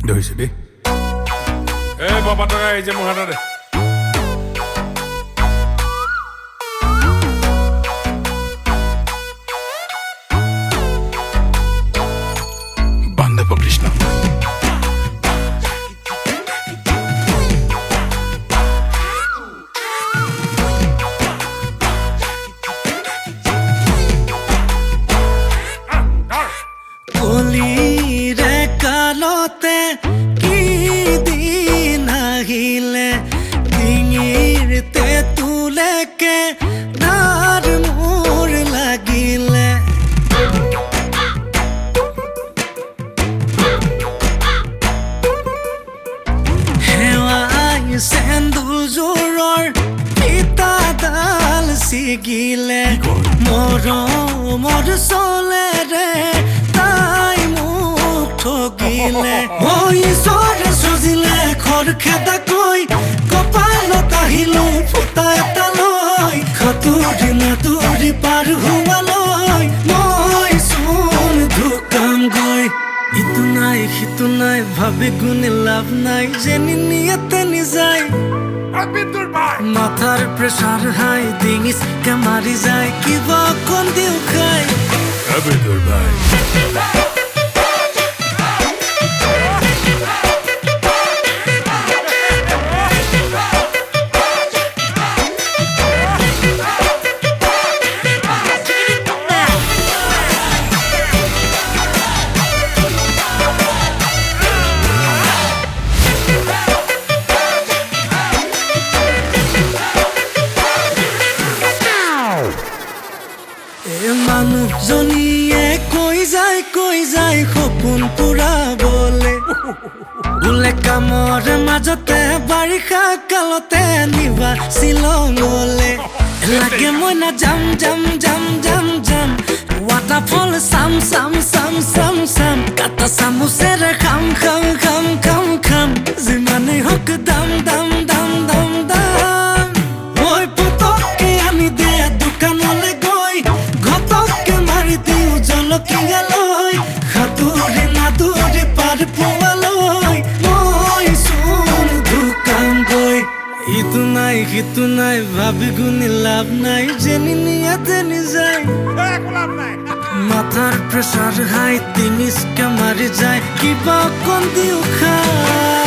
ধৰিছে দেই বাবা টকা এই যে মোৰ হাততে বান্ধৱ কৃষ্ণ কলিৰে কালতে কি দিন আহিলে ডিঙিৰতে তুলেকে ধাৰ মোৰ লাগিলে হেৱাই চেন্দুৰযোৰৰ ফিতাডাল ছিগিলে মৰমৰ চলেৰে তাই মোক ঠগিলে ঈশ্বৰে সজিলে খৰখেদাকৈ কপালত আহিলো ফুটা এটা লৈ সাঁতুৰি নাতুৰি পাৰ হোৱালৈ মই চোন ঢুকাম গৈ ইটো নাই সিটো নাই ভাবি গুণে লাভ নাই যেনি নিয়াতে নিযায় মাথাৰ প্ৰেছাৰ হাই ডিঙিচকে মাৰি যায় কিবা অকণ দিও খাই তোৰ ভাই মানুহজনীয়ে কৈ যায় সপোন পুৰাবলে বোলে কামৰ মাজতে বাৰিষা কালতে নিবা শ্বিলঙলে লাগে মই না যাম ৱাটাৰফল চাম কাটা চামুচেৰে খাম যিমানেই হওক দাম মই পতককে আনি দে দোকানলে গৈ ঘটককে মাৰি দিওঁ জলকীয়া লৈ সাঁতুৰি নাতুৰি পাৰ পোৱালৈ মই চোন ঢুকাম গৈ ইটো নাই সিটো নাই ভাবি গুণি লাভ নাই যেনি নিয়াতে নিযায় মাথাৰ প্ৰেছাৰ হাই ডিঙিচকে মাৰি যায় কিবা অকণ দিও খাই